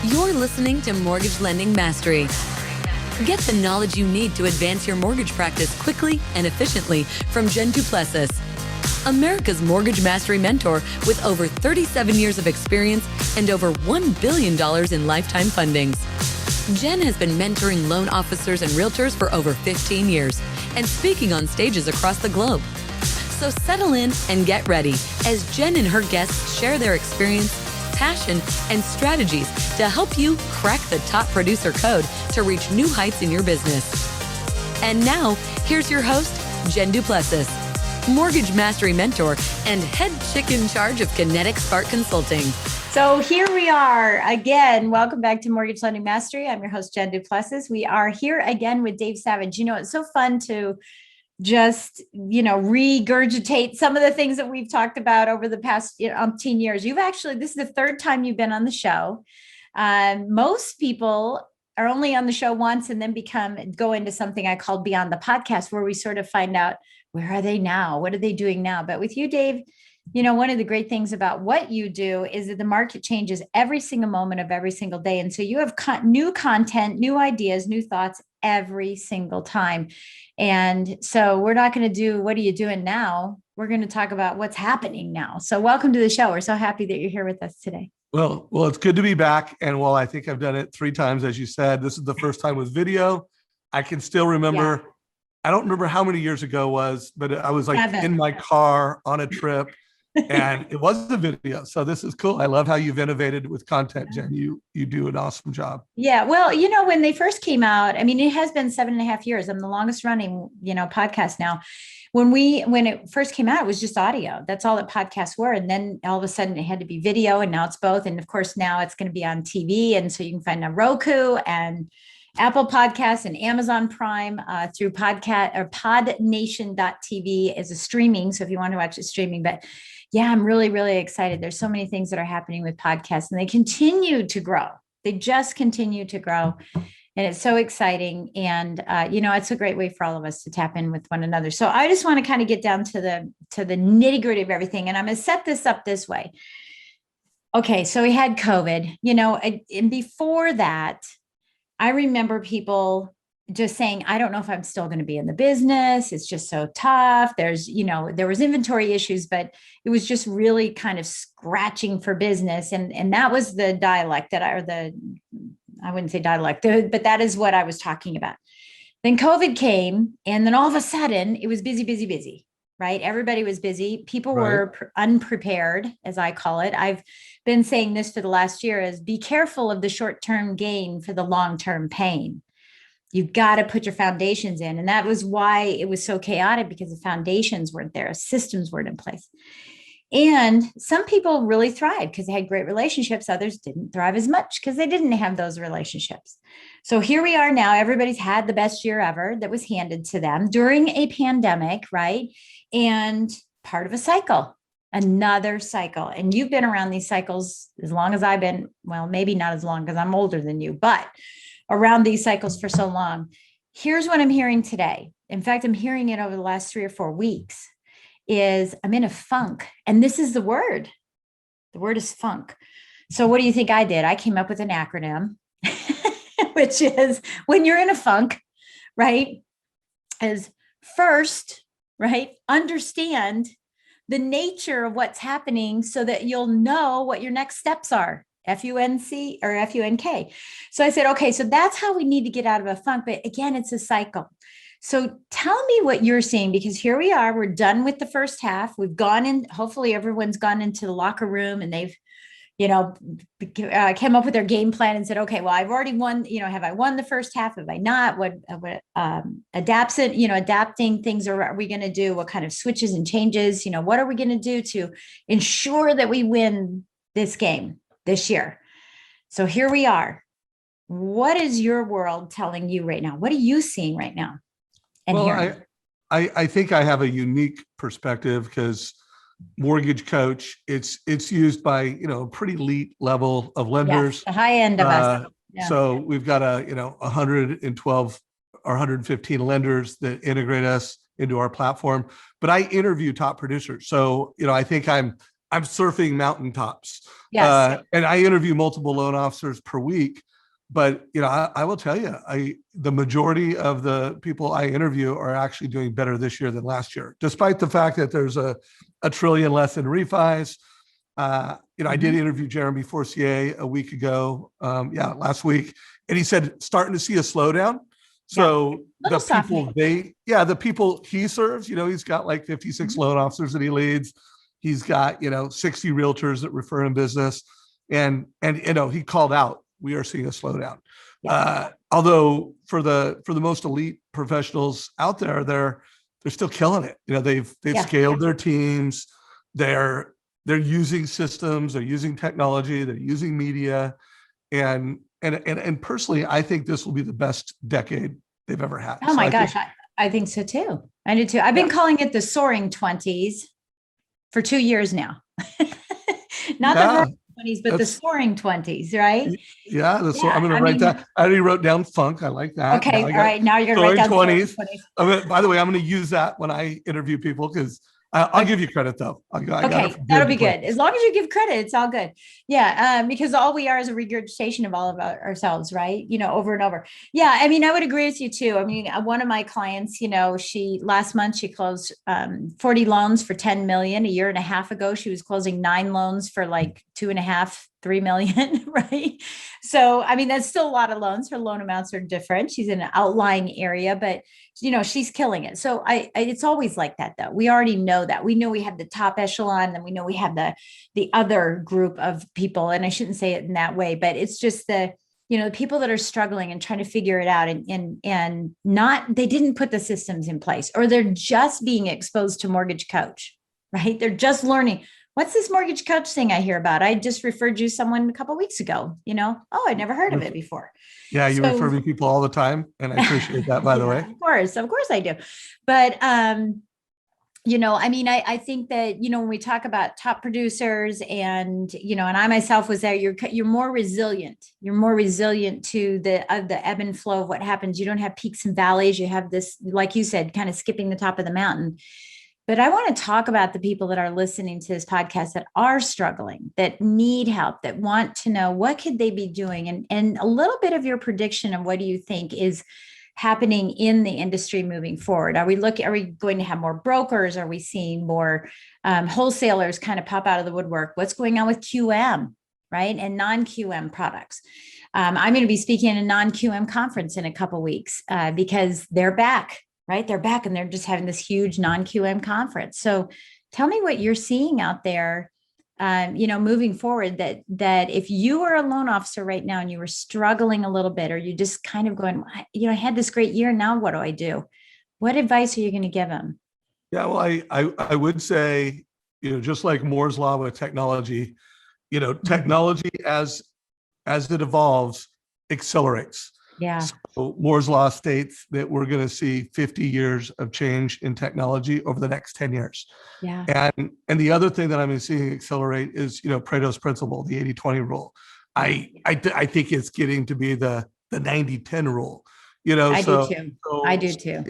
You're listening to Mortgage Lending Mastery. Get the knowledge you need to advance your mortgage practice quickly and efficiently from Jen Du Plessis, America's Mortgage Mastery mentor with over 37 years of experience and over $1 billion in lifetime fundings. Jen has been mentoring loan officers and realtors for over 15 years and speaking on stages across the globe. So settle in and get ready as Jen and her guests share their experience, passion, and strategies to help you crack the top producer code to reach new heights in your business. And now, here's your host, Jen Du Plessis, Mortgage Mastery Mentor and head chick in charge of Kinetic Spark Consulting. So here we are again. Welcome back to Mortgage Lending Mastery. I'm your host, Jen Du Plessis. We are here again with Dave Savage. You know, it's so fun to just, regurgitate some of the things that we've talked about over the past 10 years. This is the third time you've been on the show. Most people are only on the show once and then go into something I call Beyond the Podcast, where we sort of find out, where are they now? What are they doing now? But with you, Dave, one of the great things about what you do is that the market changes every single moment of every single day. And so you have new content, new ideas, new thoughts every single time. And so we're not going to do, what are you doing now? We're going to talk about what's happening now. So welcome to the show. We're so happy that you're here with us today. Well, it's good to be back. And while I think I've done it 3 times, as you said, this is the first time with video. I can still remember, I don't remember how many years ago it was, but I was like 7. in my car on a trip and it was a video. So this is cool. I love how you've innovated with content, Jen. You do an awesome job. Yeah. Well, when they first came out, it has been 7.5 years. I'm the longest running, podcast now. When it first came out, it was just audio. That's all that podcasts were. And then all of a sudden it had to be video, and now it's both. And of course, now it's going to be on TV. And so you can find on Roku and Apple Podcasts and Amazon Prime through podcast or podnation.tv as a streaming. So if you want to watch it streaming, but yeah, I'm really, really excited. There's so many things that are happening with podcasts, and they continue to grow. They just continue to grow. And it's so exciting. And, it's a great way for all of us to tap in with one another. So I just want to kind of get down to the nitty gritty of everything. And I'm going to set this up this way. Okay. So we had COVID, and before that, I remember people just saying, I don't know if I'm still going to be in the business. It's just so tough. There was inventory issues, but it was just really kind of scratching for business. And that was the dialect I wouldn't say dialect, but that is what I was talking about. Then COVID came, and then all of a sudden it was busy, busy, busy, right? Everybody was busy. People were unprepared, as I call it. I've been saying this for the last year is be careful of the short-term gain for the long-term pain. You've got to put your foundations in. And that was why it was so chaotic, because the foundations weren't there. Systems weren't in place. And some people really thrived because they had great relationships. Others didn't thrive as much because they didn't have those relationships. So here we are now. Everybody's had the best year ever that was handed to them during a pandemic, right? And part of a cycle, another cycle. And you've been around these cycles as long as I've been, well, maybe not as long because I'm older than you, but around these cycles for so long. Here's what I'm hearing today. In fact, I'm hearing it over the last 3 or 4 weeks. Is I'm in a funk. And this is the word. The word is funk. So what do you think I did? I came up with an acronym, which is when you're in a funk, right? Is first, right? Understand the nature of what's happening so that you'll know what your next steps are. FUNC or FUNK. So I said, okay, so that's how we need to get out of a funk. But again, it's a cycle. So tell me what you're seeing, because here we are, we're done with the first half. We've gone in, hopefully everyone's gone into the locker room and they've, came up with their game plan and said, okay, well, I've already won, have I won the first half? Have I not? What adapting things are we going to do? What kind of switches and changes, what are we going to do to ensure that we win this game this year? So here we are. What is your world telling you right now? What are you seeing right now? I think I have a unique perspective because mortgage coach, it's used by, a pretty elite level of lenders. Yes, the high end of us. Yeah. So we've got 112 or 115 lenders that integrate us into our platform, but I interview top producers. So, I think I'm I'm surfing mountaintops. Yes. And I interview multiple loan officers per week. But I will tell you, the majority of the people I interview are actually doing better this year than last year, despite the fact that there's a trillion less in refis. I did interview Jeremy Forcier a week ago, last week, and he said starting to see a slowdown. So the people he serves, he's got like 56 loan officers that he leads. He's got 60 realtors that refer him business, and he called out, we are seeing a slowdown. Although for the most elite professionals out there, they're still killing it. They've scaled their teams. They're using systems. They're using technology. They're using media, and personally, I think this will be the best decade they've ever had. Oh my gosh, I think so too. I do too. I've been calling it the soaring 20s for 2 years now. Not the 20s, but the soaring 20s, right? Yeah. I'm going to write that. I already wrote down funk. I like that. Okay. All right. Now you're going to write down 20s. By the way, I'm going to use that when I interview people because I'll give you credit though. Okay. That'll be good. As long as you give credit, it's all good. Yeah. Because all we are is a regurgitation of all of ourselves, right? Over and over. Yeah. I mean, I would agree with you too. I mean, one of my clients, last month she closed 40 loans for 10 million. A year and a half ago, she was closing 9 loans for like 2.5, 3 million, right? So, I mean, that's still a lot of loans. Her loan amounts are different. She's in an outlying area, but she's killing it. So it's always like that though. We already know that. We know we have the top echelon, and we know we have the other group of people. And I shouldn't say it in that way, but it's just the people that are struggling and trying to figure it out and not, they didn't put the systems in place, or they're just being exposed to Mortgage Coach, right? They're just learning. What's this Mortgage Coach thing I hear about? I just referred you someone a couple of weeks ago, I'd never heard of it before. Yeah. You refer me people all the time. And I appreciate that, by the way. Of course I do. But, I mean, I think that, when we talk about top producers and, and I myself was there, you're more resilient. You're more resilient to the ebb and flow of what happens. You don't have peaks and valleys. You have this, like you said, kind of skipping the top of the mountain. But I want to talk about the people that are listening to this podcast that are struggling, that need help, that want to know what could they be doing, and a little bit of your prediction of what do you think is happening in the industry moving forward. Are we going to have more brokers? Are we seeing more wholesalers kind of pop out of the woodwork? What's going on with QM, right? And non-QM products. I'm going to be speaking at a non-QM conference in a couple of weeks because they're back. Right? They're back and they're just having this huge non-QM conference. So tell me what you're seeing out there, moving forward, that if you were a loan officer right now and you were struggling a little bit, or you just kind of going, I had this great year. Now what do I do? What advice are you going to give them? Yeah, well, I would say, just like Moore's law with technology, technology as it evolves, accelerates. Yeah. So Moore's law states that we're going to see 50 years of change in technology over the next 10 years. Yeah. And the other thing that I'm seeing accelerate is, Pareto's principle, the 80-20 rule. I think it's getting to be the 90-10 rule. I do too.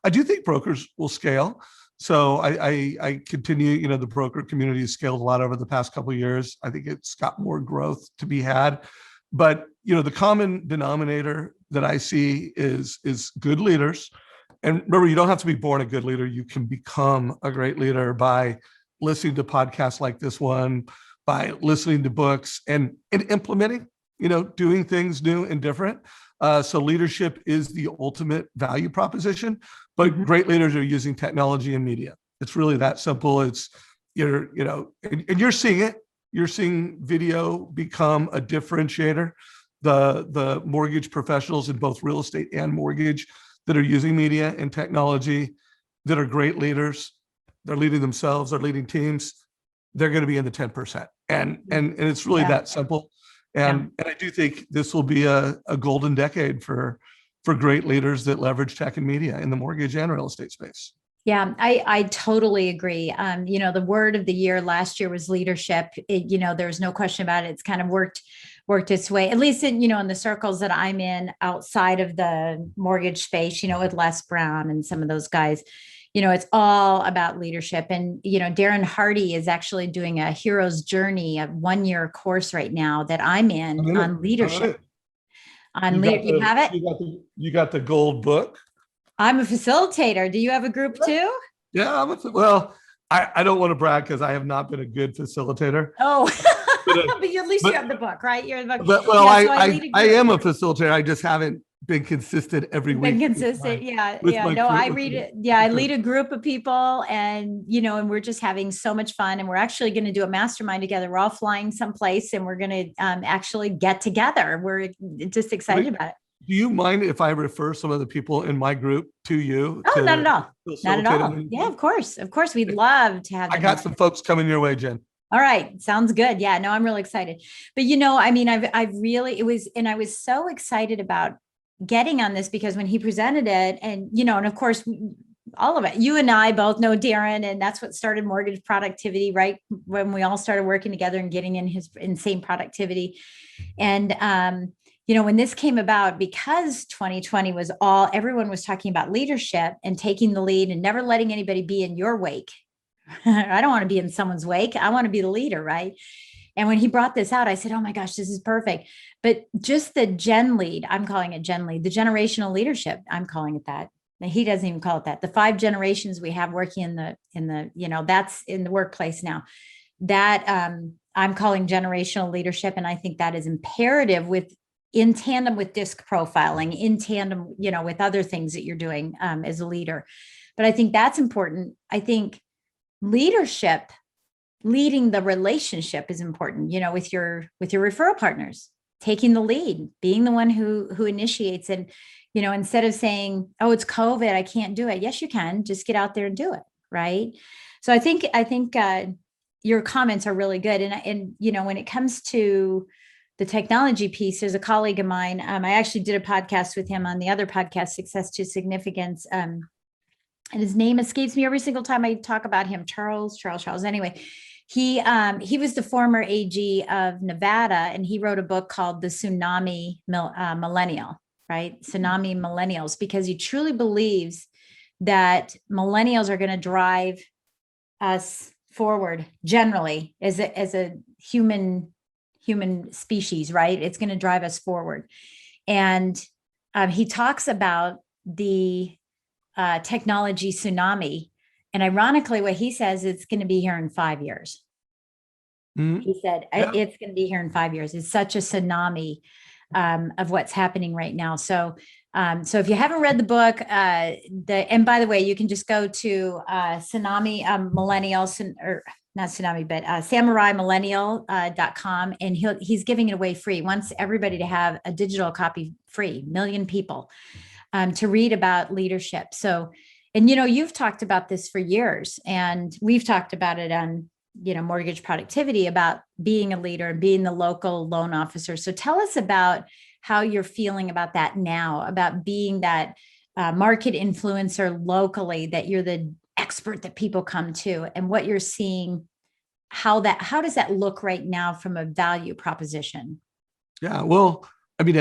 I do think brokers will scale. So I continue, the broker community has scaled a lot over the past couple of years. I think it's got more growth to be had. But the common denominator that I see is good leaders. And remember, you don't have to be born a good leader. You can become a great leader by listening to podcasts like this one, by listening to books and implementing, doing things new and different. So leadership is the ultimate value proposition, but great leaders are using technology and media. It's really that simple. And you're seeing it. You're seeing video become a differentiator. The mortgage professionals in both real estate and mortgage that are using media and technology, that are great leaders, they're leading themselves, they're leading teams, they're going to be in the 10%. And it's really that simple. And I do think this will be a golden decade for great leaders that leverage tech and media in the mortgage and real estate space. Yeah, I totally agree. The word of the year last year was leadership. There's no question about it. It's kind of worked its way, at least in the circles that I'm in outside of the mortgage space, with Les Brown and some of those guys. it's all about leadership. And, Darren Hardy is actually doing a hero's journey, a 1-year course right now that I'm in on leadership. You have it? You got the gold book. I'm a facilitator. Do you have a group too? Yeah, I don't want to brag because I have not been a good facilitator. Oh, but at least you have the book, right? You're the book. But I am a facilitator. I just haven't been consistent every week. Consistent. I read it. Yeah. I lead a group of people and, and we're just having so much fun, and we're actually going to do a mastermind together. We're all flying someplace and we're going to actually get together. We're just excited about it. Do you mind if I refer some of the people in my group to you? Oh, not at all. Not at all. Yeah, of course. Of course. We'd love to have. I got some folks coming your way, Jen. All right. Sounds good. Yeah, no, I'm really excited. But, I've really, I was so excited about getting on this because when he presented it and, and of course, all of it, you and I both know Darren, and that's what started Mortgage Productivity, right? When we all started working together and getting in his insane productivity. And, when this came about, because 2020 was everyone was talking about leadership and taking the lead and never letting anybody be in your wake. I don't want to be in someone's wake. I want to be the leader, right? And when he brought this out, I said, oh my gosh, this is perfect. But just the Gen lead, I'm calling it Gen lead, the generational leadership, I'm calling it that. Now, he doesn't even call it that. The 5 generations we have working in the that's in the workplace now, that I'm calling generational leadership. And I think that is imperative in tandem with disc profiling, in tandem, with other things that you're doing as a leader. But I think that's important. I think leadership, leading the relationship is important, with your referral partners, taking the lead, being the one who initiates. And, instead of saying, oh, it's COVID, I can't do it. Yes, you can. Just get out there and do it. Right. So I think your comments are really good. And when it comes to the technology piece, there's a colleague of mine. I actually did a podcast with him on the other podcast, Success to Significance. And his name escapes me every single time I talk about him. Charles. Anyway, he was the former AG of Nevada, and he wrote a book called The Tsunami Millennial, right? Tsunami Millennials, because he truly believes that millennials are going to drive us forward generally as a human species, right? It's going to drive us forward. And he talks about the technology tsunami. And ironically, what he says, it's going to be here in 5 years. Mm-hmm. He said, it's going to be here in 5 years. It's such a tsunami of what's happening right now. So if you haven't read the book, and by the way, you can just go to Tsunami Millennials, or not Tsunami, but SamuraiMillennial.com, and he's giving it away free. Wants everybody to have a digital copy free, 1 million people. To read about leadership. So, and, you've talked about this for years, and we've talked about it on, Mortgage Productivity, about being a leader and being the local loan officer. So tell us about how you're feeling about that now, about being that market influencer locally, that you're the expert that people come to, and what you're seeing, how does that look right now from a value proposition? Yeah, well, I mean,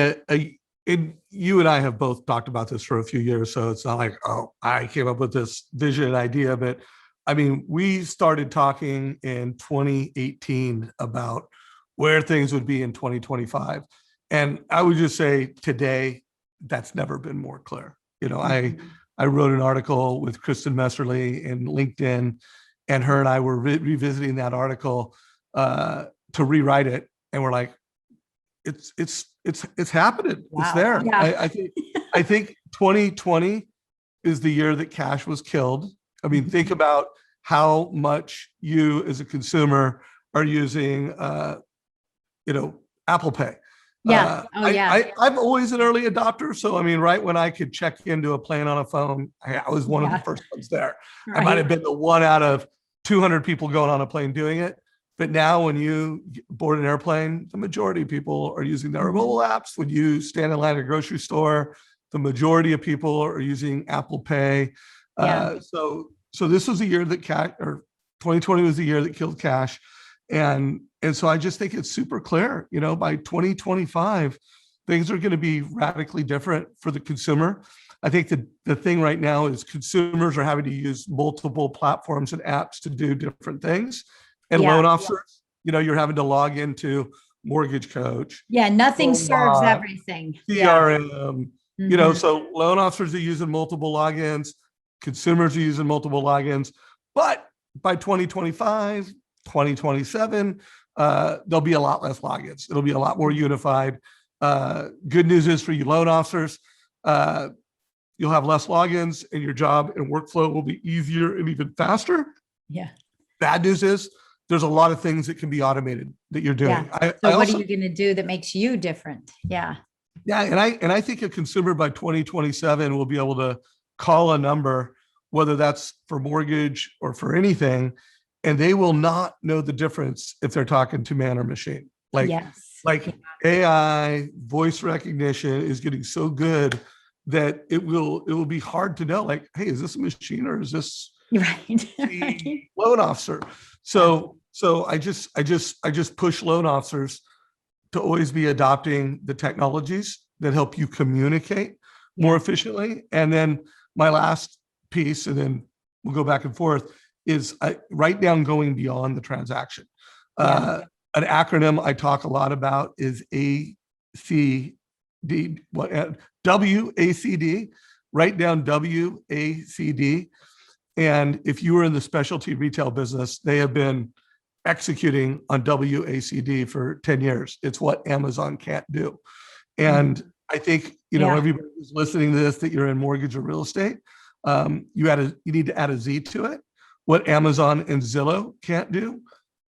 you and I have both talked about this for a few years, so it's not like, oh, I came up with this vision and idea. But I mean, we started talking in 2018 about where things would be in 2025. And I would just say today, that's never been more clear. I wrote an article with Kristen Messerly in LinkedIn, and her and I were revisiting that article to rewrite it. And we're like, it's happening. Wow. It's there. Yeah. I think 2020 is the year that cash was killed. I mean, think about how much you as a consumer are using, Apple Pay. Yeah. I'm always an early adopter. So, I mean, right when I could check into a plane on a phone, I was one of the first ones there. Right. I might have been the one out of 200 people going on a plane doing it. But now when you board an airplane, the majority of people are using their mobile apps. When you stand in line at a grocery store, the majority of people are using Apple Pay. Yeah. So this was a year that 2020 was the year that killed cash. And so I just think it's super clear, by 2025, things are going to be radically different for the consumer. I think the thing right now is consumers are having to use multiple platforms and apps to do different things. And Yeah. loan officers, you're having to log into Mortgage Coach, Yeah. Nothing serves Homebot, everything. Yeah. CRM, Mhm. so loan officers are using multiple logins, consumers are using multiple logins. But by 2025, 2027, there'll be a lot less logins. It'll be a lot more unified. Good news is for you loan officers, you'll have less logins and your job and workflow will be easier and even faster. Yeah. Bad news is there's a lot of things that can be automated that you're doing. Yeah. So what are you going to do that makes you different? Yeah. Yeah, and I think a consumer by 2027 will be able to call a number, whether that's for mortgage or for anything, and they will not know the difference if they're talking to man or machine. Yes. Like AI voice recognition is getting so good that it will be hard to know, like, hey, is this a machine or is this Right. the loan officer? So I just push loan officers to always be adopting the technologies that help you communicate more efficiently. And then my last piece, and then we'll go back and forth, is I write down going beyond the transaction. An acronym I talk a lot about is ACD, WACD. Write down WACD. And if you were in the specialty retail business, they have been executing on WACD for 10 years. It's what Amazon can't do. And I think, everybody who's listening to this, that you're in mortgage or real estate, you need to add a Z to it. What Amazon and Zillow can't do,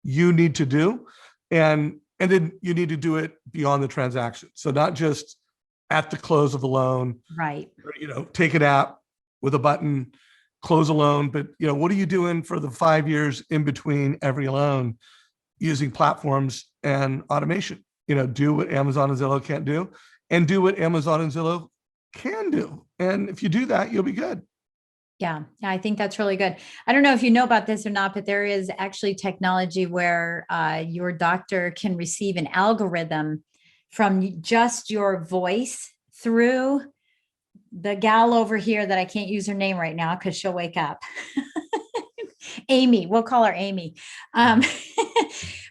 you need to do. And then you need to do it beyond the transaction. So not just at the close of the loan, right? Or, take an app with a button, close a loan, but what are you doing for the 5 years in between every loan using platforms and automation? Do what Amazon and Zillow can't do, and do what Amazon and Zillow can do. And if you do that, you'll be good. Yeah, I think that's really good. I don't know if you know about this or not, but there is actually technology where your doctor can receive an algorithm from just your voice through the gal over here that I can't use her name right now because she'll wake up. Amy, we'll call her Amy.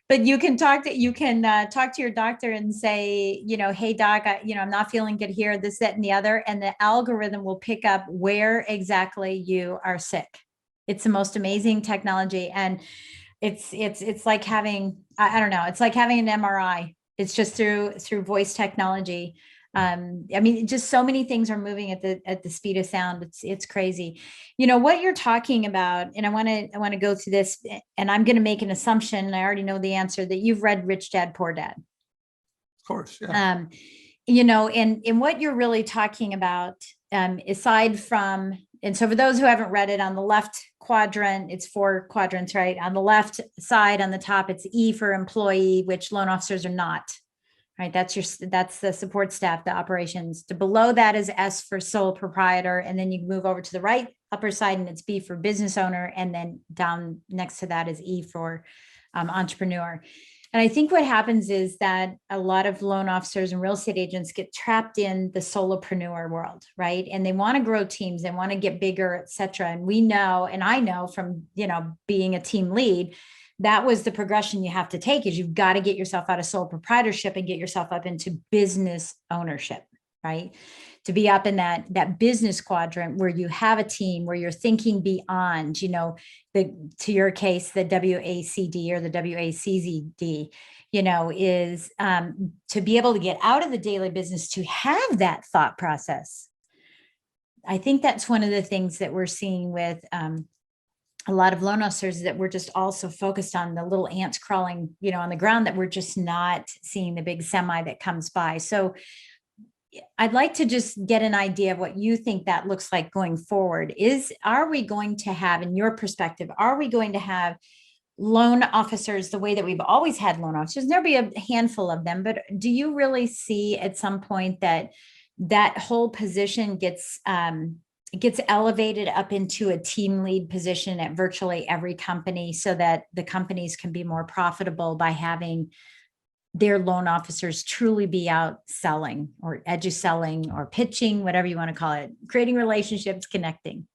But you can talk to your doctor and say, hey doc, I'm not feeling good here, this, that, and the other. And the algorithm will pick up where exactly you are sick. It's the most amazing technology. And it's like having, I don't know, it's like having an MRI. It's just through voice technology. Just so many things are moving at the speed of sound. It's crazy. What you're talking about, and I want to go through this, and I'm going to make an assumption, and I already know the answer, that you've read Rich Dad, Poor Dad. Of course. Yeah. And what you're really talking about, aside from, and so for those who haven't read it, on the left quadrant, it's 4 quadrants, right? On the left side, on the top, it's E for employee, which loan officers are not. Right. That's the support staff, the operations. Below that is S for sole proprietor. And then you move over to the right upper side and it's B for business owner. And then down next to that is E for entrepreneur. And I think what happens is that a lot of loan officers and real estate agents get trapped in the solopreneur world, right? And they want to grow teams, they want to get bigger, et cetera. And we know, and I know from, being a team lead, that was the progression you have to take, is you've got to get yourself out of sole proprietorship and get yourself up into business ownership, right? To be up in that business quadrant where you have a team, where you're thinking beyond, to your case, the WACD or the WACZD, is to be able to get out of the daily business, to have that thought process. I think that's one of the things that we're seeing with a lot of loan officers, that we're just also focused on the little ants crawling, on the ground, that we're just not seeing the big semi that comes by. So I'd like to just get an idea of what you think that looks like going forward. Are we going to have, in your perspective, are we going to have loan officers the way that we've always had loan officers? There'll be a handful of them, but do you really see at some point that whole position gets elevated up into a team lead position at virtually every company, so that the companies can be more profitable by having their loan officers truly be out selling or edu-selling or pitching, whatever you want to call it, creating relationships, connecting.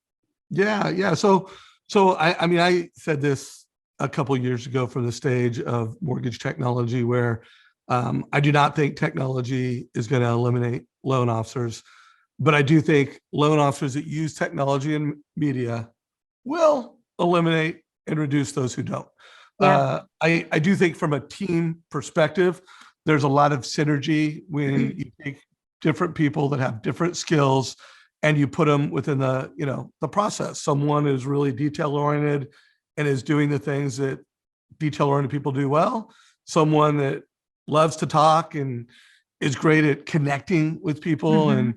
Yeah. I mean, I said this a couple of years ago from the stage of mortgage technology, where I do not think technology is going to eliminate loan officers, but I do think loan officers that use technology and media will eliminate and reduce those who don't. Yeah. I do think from a team perspective, there's a lot of synergy when you take different people that have different skills and you put them within the process. Someone is really detail oriented and is doing the things that detail oriented people do well. Someone that loves to talk and is great at connecting with people Mm-hmm.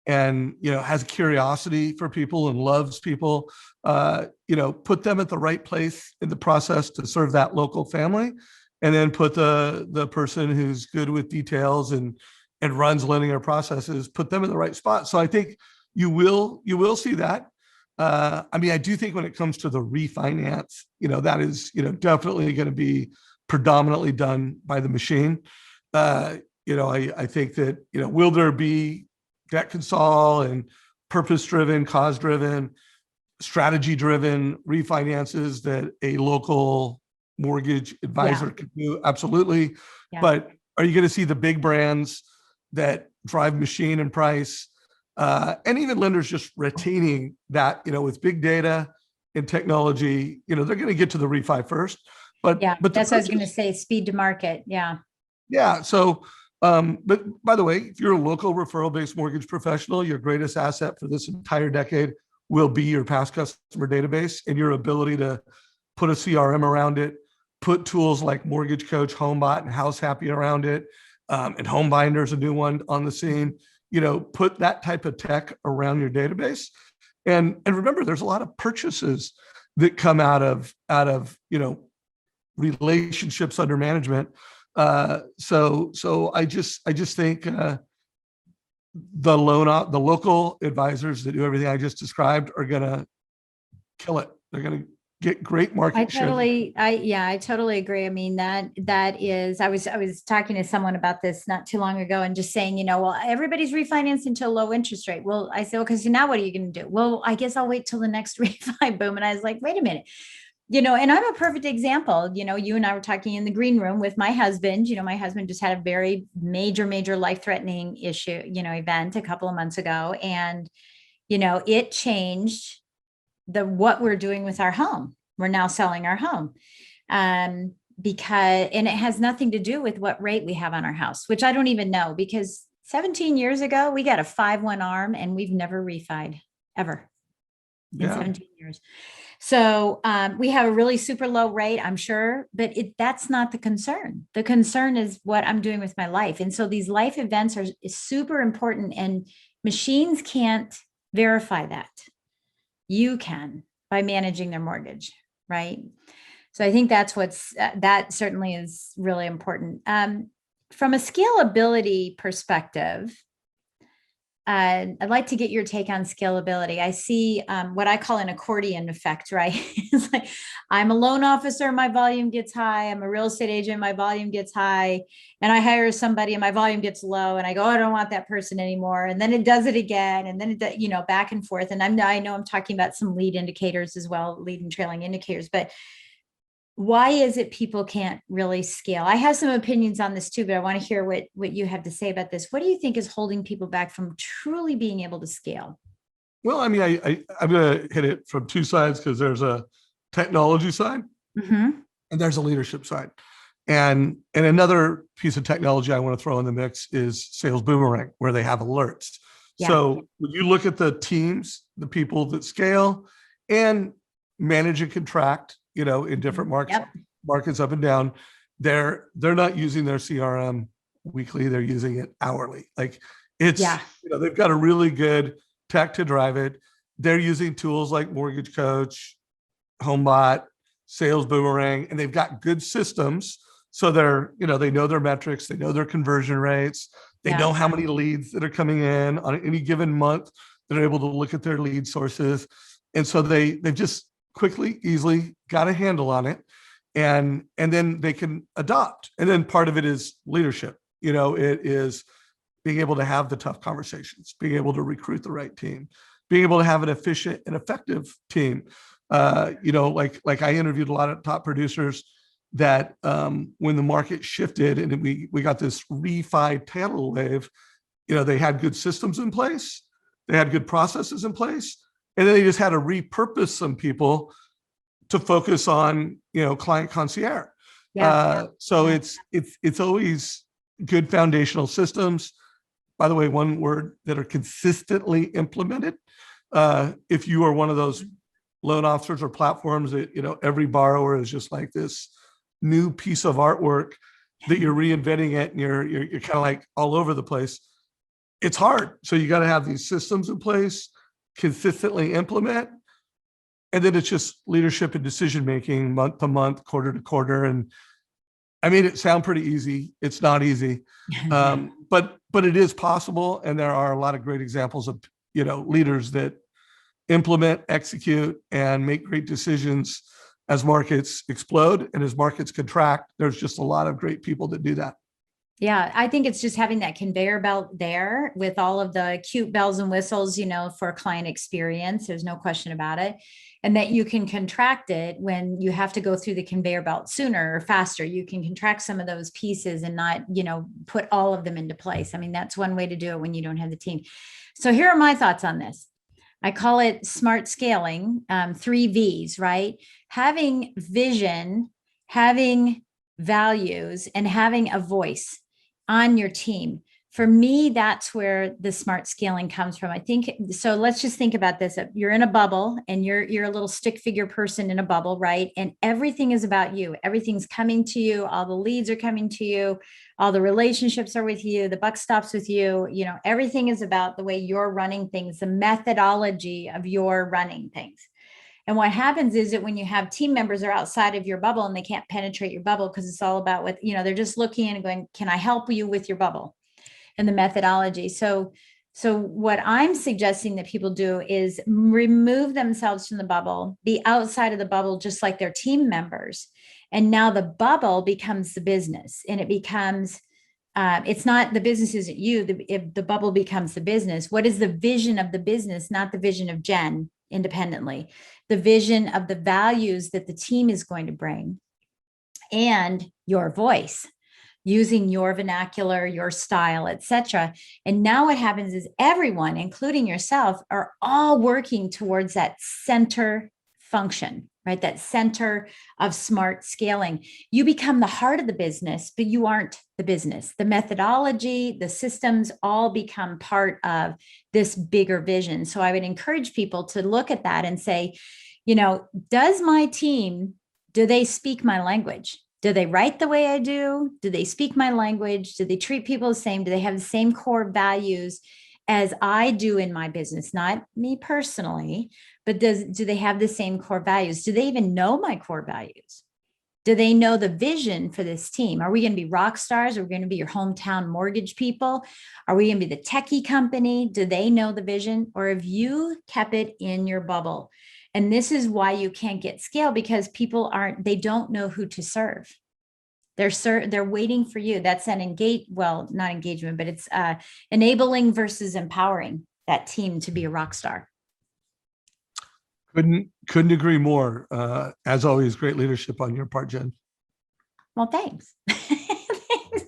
and has curiosity for people and loves people. Put them at the right place in the process to serve that local family, and then put the person who's good with details and runs linear processes, put them in the right spot. So I think you will see that. I mean, I do think when it comes to the refinance, that is, definitely going to be predominantly done by the machine. I think that, will there be debt consol and purpose-driven, cause-driven, strategy-driven refinances that a local mortgage advisor could do? Absolutely. Yeah. But are you going to see the big brands that drive machine and price, and even lenders just retaining that, with big data and technology, they're going to get to the refi first. But that's what I was going to say, speed to market. Yeah. So, but by the way, if you're a local referral-based mortgage professional, your greatest asset for this entire decade will be your past customer database and your ability to put a CRM around it, put tools like Mortgage Coach, HomeBot, and House Happy around it, and HomeBinder's a new one on the scene. Put that type of tech around your database, and remember, there's a lot of purchases that come out of relationships under management. So I just think the local advisors that do everything I just described are gonna kill it. They're gonna get great market share. I totally agree. I mean, that is, I was talking to someone about this not too long ago and just saying, well, everybody's refinancing to a low interest rate. Well, I said, okay, so now what are you going to do? Well, I guess I'll wait till the next refi boom. And I was like, wait a minute. And I'm a perfect example. You and I were talking in the green room with my husband. My husband just had a very major life-threatening issue, event a couple of months ago. And, it changed what we're doing with our home. We're now selling our home. And it has nothing to do with what rate we have on our house, which I don't even know, because 17 years ago, we got a 5-1 ARM and we've never refied ever in 17 years. So we have a really super low rate, I'm sure, but that's not the concern. The concern is what I'm doing with my life. And so these life events is super important, and machines can't verify that. You can, by managing their mortgage, right? So I think that certainly is really important. From a scalability perspective, I'd like to get your take on scalability. I see what I call an accordion effect, right? It's like, I'm a loan officer, my volume gets high. I'm a real estate agent, my volume gets high. And I hire somebody and my volume gets low. And I go, I don't want that person anymore. And then it does it again. And then it, back and forth. And I know I'm talking about some lead indicators as well, lead and trailing indicators. But why is it people can't really scale? I have some opinions on this too, but I want to hear what you have to say about this. What do you think is holding people back from truly being able to scale? Well, I mean, I'm going to hit it from two sides, because there's a technology side and there's a leadership side. And another piece of technology I want to throw in the mix is Sales Boomerang, where they have alerts. Yeah. So when you look at the teams, the people that scale and manage and contract, in different markets up and down, they're not using their CRM weekly. They're using it hourly. Like they've got a really good tech to drive it. They're using tools like Mortgage Coach, HomeBot, Sales Boomerang, and they've got good systems. So they know their metrics, they know their conversion rates, they know how many leads that are coming in on any given month. They're able to look at their lead sources. And so they've just quickly, easily got a handle on it. and then they can adopt. And then part of it is leadership. It is being able to have the tough conversations, being able to recruit the right team, being able to have an efficient and effective team. Like I interviewed a lot of top producers that when the market shifted and we got this refi tidal wave, they had good systems in place, they had good processes in place, and then they just had to repurpose some people to focus on, client concierge. So it's always good foundational systems. By the way, one word, that are consistently implemented. If you are one of those loan officers or platforms that, every borrower is just like this new piece of artwork that you're reinventing it and you're kind of like all over the place, it's hard. So you got to have these systems in place, consistently implement, and then it's just leadership and decision making month to month, quarter to quarter. And I made it sound pretty easy. It's not easy, but it is possible. And there are a lot of great examples of leaders that implement, execute, and make great decisions as markets explode and as markets contract. There's just a lot of great people that do that. Yeah, I think it's just having that conveyor belt there with all of the cute bells and whistles, for client experience. There's no question about it. And that you can contract it when you have to go through the conveyor belt sooner or faster. You can contract some of those pieces and not, put all of them into place. I mean, that's one way to do it when you don't have the team. So here are my thoughts on this. I call it smart scaling, 3 V's, right? Having vision, having values, and having a voice on your team. For me, that's where the smart scaling comes from. I think so. Let's just think about this. You're in a bubble and you're a little stick figure person in a bubble, right? And everything is about you. Everything's coming to you. All the leads are coming to you. All the relationships are with you. The buck stops with you. Everything is about the way you're running things, the methodology of your running things. And what happens is that when you have team members that are outside of your bubble and they can't penetrate your bubble because it's all about what, they're just looking and going, can I help you with your bubble and the methodology? So what I'm suggesting that people do is remove themselves from the bubble, be outside of the bubble, just like their team members. And now the bubble becomes the business, and it becomes, it's not, the business isn't you. If the bubble becomes the business, what is the vision of the business? Not the vision of Jen independently, the vision of the values that the team is going to bring, and your voice, using your vernacular, your style, etc. And now what happens is everyone, including yourself, are all working towards that center function, right? That center of smart scaling. You become the heart of the business, but you aren't the business. The methodology, the systems all become part of this bigger vision. So I would encourage people to look at that and say, does my team, do they speak my language? Do they write the way I do? Do they speak my language? Do they treat people the same? Do they have the same core values as I do in my business? Not me personally, but do they have the same core values? Do they even know my core values? Do they know the vision for this team? Are we going to be rock stars? Are we going to be your hometown mortgage people? Are we going to be the techie company? Do they know the vision? Or have you kept it in your bubble? And this is why you can't get scale, because people they don't know who to serve. They're waiting for you. That's an not engagement, but it's enabling versus empowering that team to be a rock star. Couldn't agree more. As always, great leadership on your part, Jen. Well, thanks. Thanks.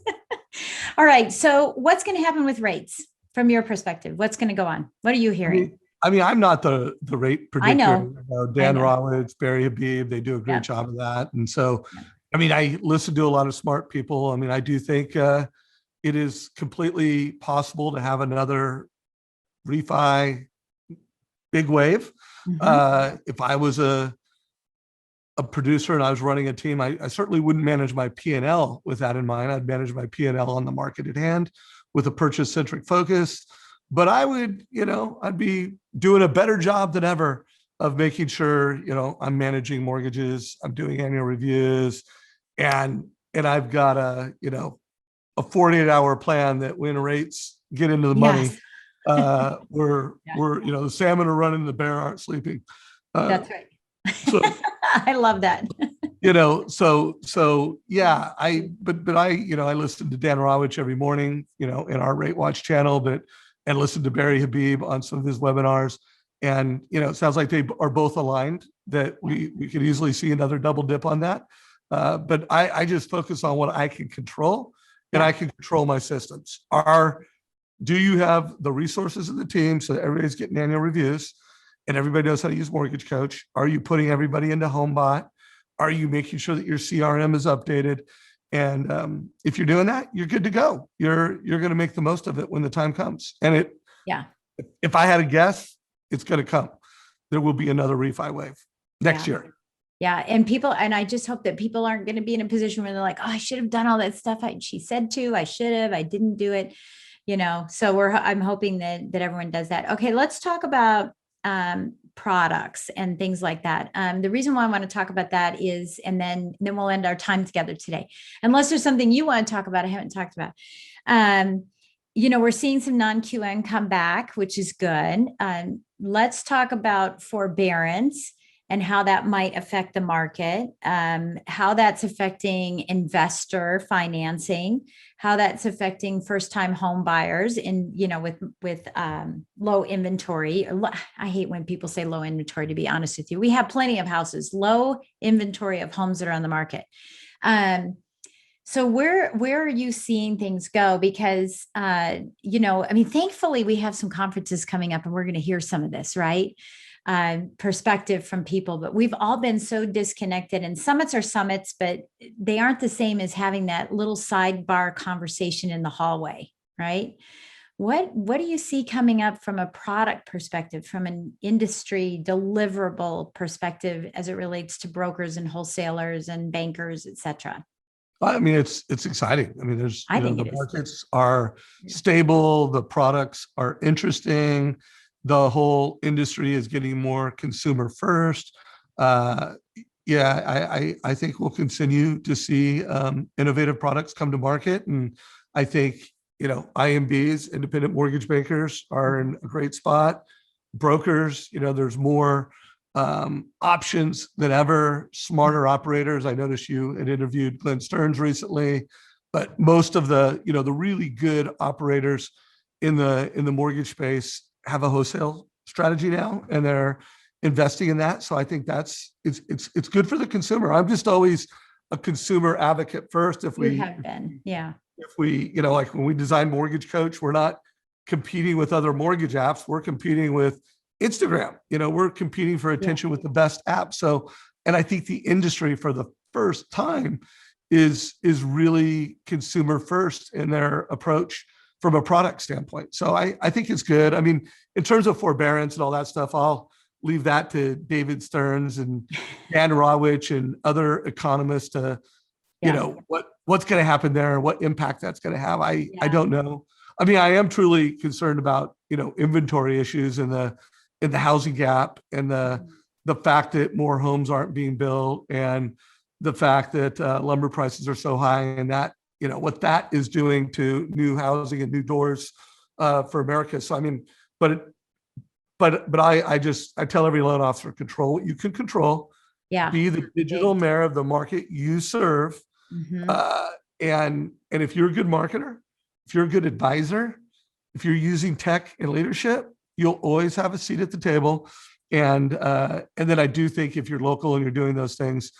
All right. So what's going to happen with rates from your perspective? What's going to go on? What are you hearing? I'm not the rate predictor. I know. Dan Rawitz, Barry Habib, they do a great job of that. And so, I listen to a lot of smart people. I do think it is completely possible to have another refi big wave. Mm-hmm. If I was a producer and I was running a team, I certainly wouldn't manage my P&L with that in mind. I'd manage my P&L on the market at hand with a purchase-centric focus. But I would, I'd be doing a better job than ever of making sure, I'm managing mortgages, I'm doing annual reviews, and I've got a 48-hour plan that when rates get into the money, we're the salmon are running, the bear aren't sleeping. That's right. So, I love that. So yeah, but I, I listen to Dan Rawich every morning, in our Rate Watch channel, and listen to Barry Habib on some of his webinars. And, it sounds like they are both aligned that we could easily see another double dip on that. But I just focus on what I can control, and I can control my systems. Do you have the resources of the team so that everybody's getting annual reviews and everybody knows how to use Mortgage Coach? Are you putting everybody into HomeBot? Are you making sure that your CRM is updated? And if you're doing that, you're good to go. You're going to make the most of it when the time comes. And if I had a guess, it's going to come. There will be another refi wave next year. Yeah. And I just hope that people aren't going to be in a position where they're like, oh, I should have done all that stuff. She said to, I should have, I didn't do it, so I'm hoping that everyone does that. Okay. Let's talk about products and things like that. The reason why I want to talk about that is, and then we'll end our time together today, unless there's something you want to talk about I haven't talked about. We're seeing some non-QM come back, which is good. Let's talk about forbearance and how that might affect the market, how that's affecting investor financing, how that's affecting first-time home buyers with low inventory. I hate when people say low inventory, to be honest with you. We have plenty of houses, low inventory of homes that are on the market. So where are you seeing things go? Because, thankfully we have some conferences coming up and we're going to hear some of this, right? Perspective from people, but we've all been so disconnected, and summits are summits, but they aren't the same as having that little sidebar conversation in the hallway, right? What do you see coming up from a product perspective, from an industry deliverable perspective as it relates to brokers and wholesalers and bankers, et cetera? I mean, it's exciting. I mean, the markets are stable, the products are interesting. The whole industry is getting more consumer first. I think we'll continue to see innovative products come to market. And I think, IMBs, independent mortgage bankers, are in a great spot. Brokers, there's more options than ever, smarter operators. I noticed you had interviewed Glenn Stearns recently, but most of the really good operators in the mortgage space have a wholesale strategy now, and they're investing in that. So I think it's good for the consumer. I'm just always a consumer advocate first. If we like when we design Mortgage Coach, we're not competing with other mortgage apps. We're competing with Instagram. We're competing for attention with the best app. So, and I think the industry for the first time is really consumer first in their approach from a product standpoint. So I think it's good. I mean, in terms of forbearance and all that stuff, I'll leave that to David Stearns and Dan Rawich and other economists to, what's going to happen there, what impact that's going to have. I don't know. I mean, I am truly concerned about, inventory issues in the housing gap, and the fact that more homes aren't being built, and the fact that lumber prices are so high, and that, what that is doing to new housing and new doors for America. So, I mean, but I tell every loan officer, control what you can control. Yeah. Be the digital mayor of the market you serve. Mm-hmm. And if you're a good marketer, if you're a good advisor, if you're using tech and leadership, you'll always have a seat at the table. And then I do think if you're local and you're doing those things,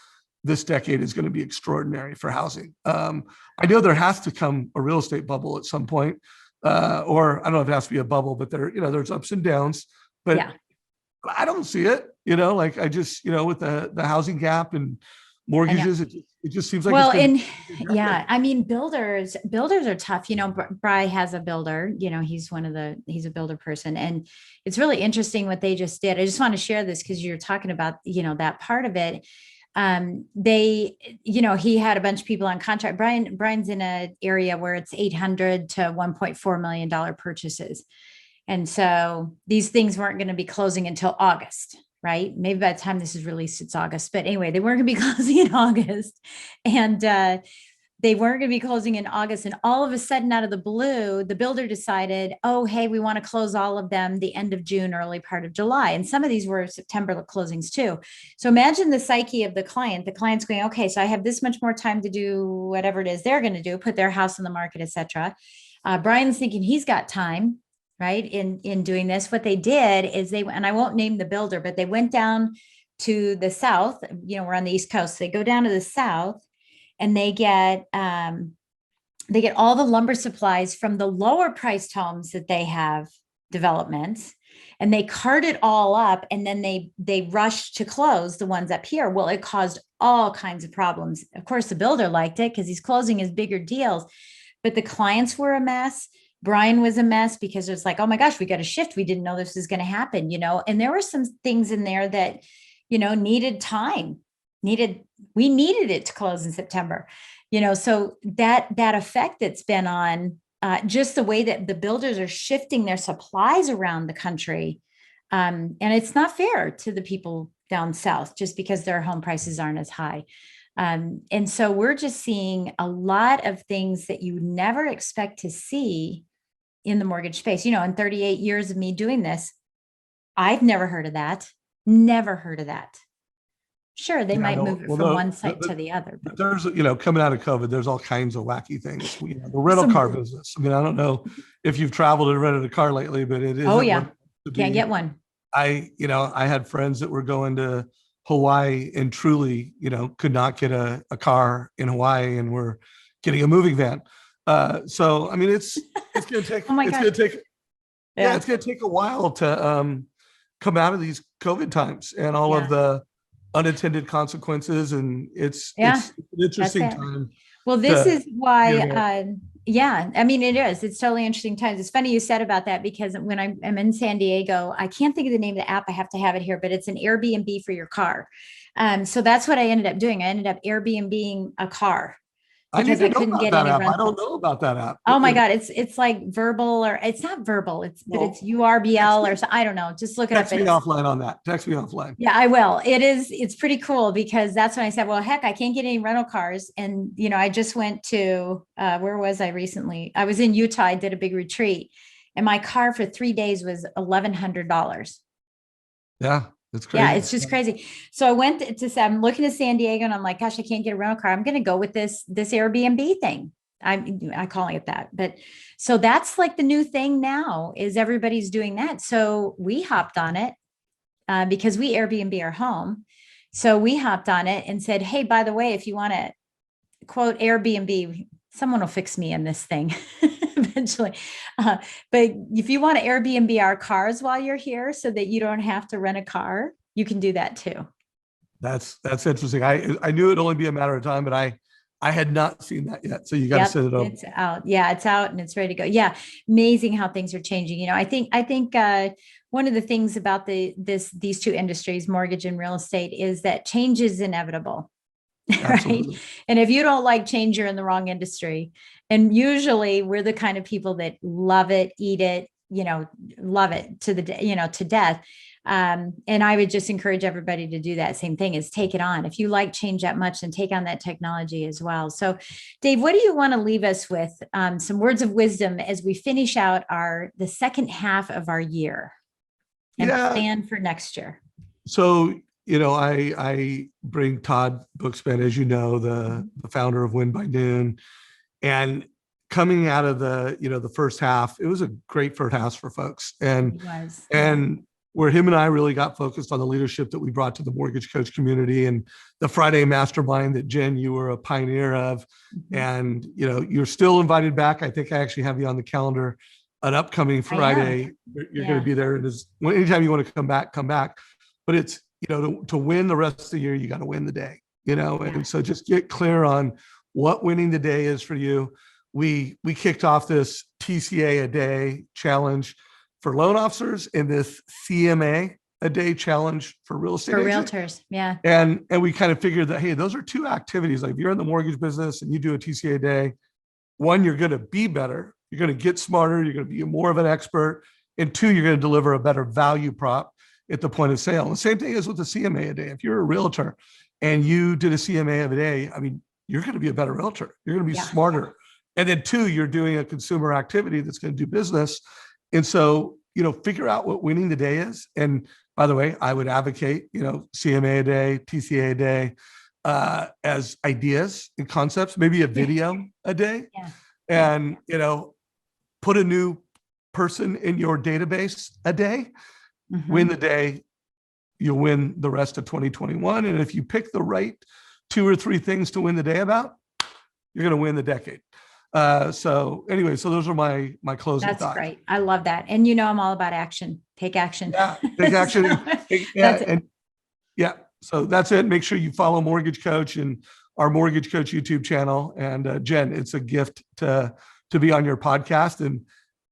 this decade is going to be extraordinary for housing. I know there has to come a real estate bubble at some point, or I don't know if it has to be a bubble, but there's ups and downs. But I don't see it. Like I just, with the housing gap and mortgages, it just seems like I mean, builders are tough. Bry has a builder. He's a builder person, and it's really interesting what they just did. I just want to share this because you're talking about that part of it. He had a bunch of people on contract. Brian's in an area where it's $800 to $1.4 million purchases. And so these things weren't going to be closing until August, right? Maybe by the time this is released, it's August, but anyway, they weren't going to be closing in August. And, they weren't going to be closing in August. And all of a sudden, out of the blue, the builder decided, oh, hey, we want to close all of them the end of June, early part of July. And some of these were September closings too. So imagine the psyche of the client. The client's going, okay, so I have this much more time to do whatever it is they're going to do, put their house on the market, etc. Brian's thinking he's got time, right, in doing this. What they did is and I won't name the builder, but they went down to the south. We're on the East Coast. So they go down to the south, and they get all the lumber supplies from the lower priced homes that they have developments, and they cart it all up, and then they rush to close the ones up here. Well, it caused all kinds of problems. Of course, the builder liked it because he's closing his bigger deals, but the clients were a mess. Brian was a mess because it's like, oh my gosh, we got a shift. We didn't know this was going to happen, and there were some things in there that, needed time. We needed it to close in September, so that effect that's been on just the way that the builders are shifting their supplies around the country. And it's not fair to the people down south just because their home prices aren't as high. And so we're just seeing a lot of things that you never expect to see in the mortgage space. In 38 years of me doing this, I've never heard of that. Never heard of that. Sure, they might move it from one site to the other. But there's, coming out of COVID, there's all kinds of wacky things. The rental car business. I mean, I don't know if you've traveled and rented a car lately, but it is. Oh yeah, can't get one. I had friends that were going to Hawaii and truly, could not get a car in Hawaii and were getting a moving van. So I mean, it's going to take. Oh my it's gosh. going to take. Yeah, it's going to take a while to come out of these COVID times and all of the unintended consequences, and it's an interesting time. Well, this is why I mean, it is. It's totally interesting times. It's funny you said about that, because when I'm in San Diego, I can't think of the name of the app. I have to have it here, but it's an Airbnb for your car. So that's what I ended up doing. I ended up Airbnb-ing a car because I couldn't get any rentals. I don't know about that app. Oh my God. It's like Verbal, or it's not Verbal. It's URBL or so. I don't know. Just look it up. Text me offline on that. Text me offline. Yeah, I will. It's pretty cool, because that's when I said, well, heck, I can't get any rental cars. And, I just went to, where was I recently? I was in Utah. I did a big retreat, and my car for 3 days was $1,100. Yeah. It's crazy. Yeah, it's just crazy. So I went to say, I'm looking at San Diego, and I'm like, gosh, I can't get a rental car. I'm going to go with this Airbnb thing. I'm calling it that. But so that's like the new thing now, is everybody's doing that. So we hopped on it because we Airbnb our home. So we hopped on it and said, hey, by the way, if you want to quote Airbnb, someone will fix me in this thing eventually. But if you want to Airbnb our cars while you're here so that you don't have to rent a car, you can do that too. That's interesting. I knew it'd only be a matter of time, but I had not seen that yet. So you got to set it up. It's out. Yeah, it's out and it's ready to go. Yeah. Amazing how things are changing. I think one of the things about these two industries, mortgage and real estate, is that change is inevitable. Right. And if you don't like change, you're in the wrong industry. And usually we're the kind of people that love it, eat it, love it to death. And I would just encourage everybody to do that same thing, is take it on. If you like change that much, then take on that technology as well. So Dave, what do you want to leave us with? Some words of wisdom as we finish out the second half of our year and plan for next year. So, I bring Todd Bookspan, as you know, the founder of Win by Noon, and coming out of the first half, it was a great first half for folks. And where him and I really got focused on the leadership that we brought to the mortgage coach community, and the Friday mastermind that, Jen, you were a pioneer of. Mm-hmm. And, you're still invited back. I think I actually have you on the calendar, an upcoming Friday. You're going to be there. And anytime you want to come back. But it's, to win the rest of the year, you got to win the day, and so just get clear on what winning the day is for you. We kicked off this TCA a day challenge for loan officers and this CMA a day challenge for real estate agents. Realtors. Yeah. And we kind of figured that, hey, those are two activities. Like, if you're in the mortgage business and you do a TCA a day, one, you're going to be better. You're going to get smarter. You're going to be more of an expert. And two, you're going to deliver a better value prop at the point of sale. And the same thing is with the CMA a day. If you're a realtor and you did a CMA of a day, I mean, you're going to be a better realtor. You're going to be Yeah. smarter. And then 2, you're doing a consumer activity that's going to do business. And so, figure out what winning the day is. And by the way, I would advocate, CMA a day, TCA a day, as ideas and concepts, maybe a video a day. Yeah. And, put a new person in your database a day. Mhm. Win the day, you'll win the rest of 2021. And if you pick the right 2 or 3 things to win the day about, you're going to win the decade. So those are my closing That's thoughts. great. I love that. And I'm all about action. Take action. Yeah, take action. That's it. And so that's it. Make sure you follow Mortgage Coach and our Mortgage Coach YouTube channel. And Jen, it's a gift to be on your podcast. And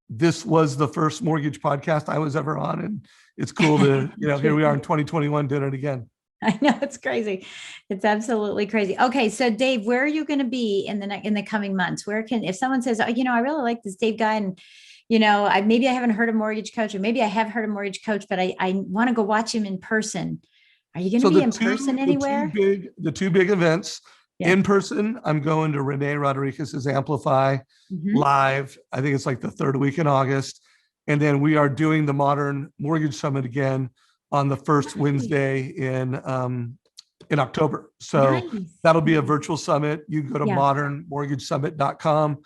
this was the first mortgage podcast I was ever on. And it's cool to, here we are in 2021 doing it again. I know, it's crazy. It's absolutely crazy. Okay. So Dave, where are you going to be in the coming months? If someone says, oh, I really like this Dave guy, and, maybe I haven't heard of Mortgage Coach, or maybe I have heard of Mortgage Coach, but I want to go watch him in person. Are you going to be in person anywhere? The two big events. Yeah. In person, I'm going to Renee Rodriguez's Amplify live. I think it's like the 3rd week in August. And then we are doing the Modern Mortgage Summit again on the first Wednesday in October. So that'll be a virtual summit. You can go to modernmortgagesummit.com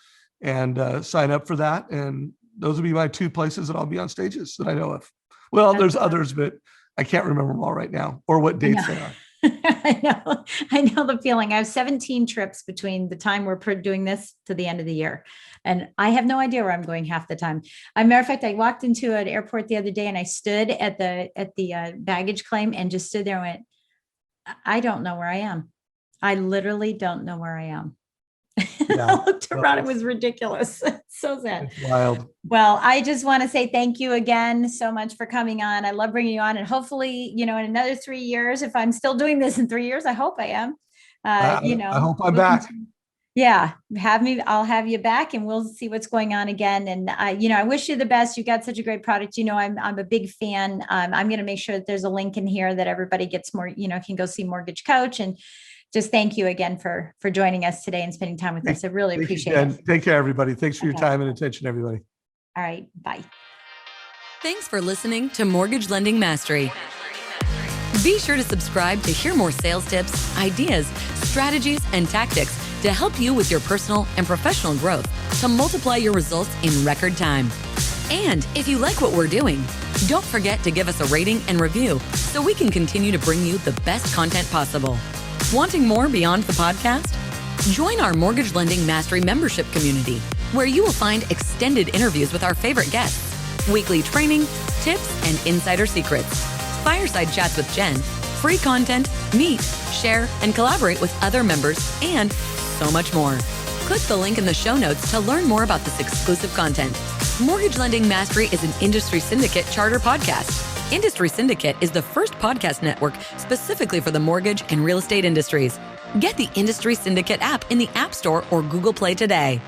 and sign up for that. And those will be my 2 places that I'll be on stages that I know of. Well, there's others, but I can't remember them all right now or what dates they are. I know the feeling. I have 17 trips between the time we're doing this to the end of the year. And I have no idea where I'm going half the time. As a matter of fact, I walked into an airport the other day and I stood at the baggage claim and just stood there and went, I don't know where I am. I literally don't know where I am. I looked around. It was ridiculous. So sad. It's wild. Well, I just want to say thank you again so much for coming on. I love bringing you on. And hopefully, in another 3 years, if I'm still doing this in 3 years, I hope I am. I hope I'm back. Yeah. I'll have you back and we'll see what's going on again. And I wish you the best. You got such a great product. I'm a big fan. I'm going to make sure that there's a link in here that everybody gets more, can go see Mortgage Coach. And just thank you again for joining us today and spending time with us. I really appreciate it. Take care, everybody. Thanks for your time and attention, everybody. All right. Bye. Thanks for listening to Mortgage Lending Mastery. Be sure to subscribe to hear more sales tips, ideas, strategies, and tactics to help you with your personal and professional growth to multiply your results in record time. And if you like what we're doing, don't forget to give us a rating and review so we can continue to bring you the best content possible. Wanting more beyond the podcast? Join our Mortgage Lending Mastery membership community, where you will find extended interviews with our favorite guests, weekly training, tips, and insider secrets, fireside chats with Jen, free content, meet, share, and collaborate with other members, and so much more. Click the link in the show notes to learn more about this exclusive content. Mortgage Lending Mastery is an Industry Syndicate charter podcast. Industry Syndicate is the first podcast network specifically for the mortgage and real estate industries. Get the Industry Syndicate app in the App Store or Google Play today.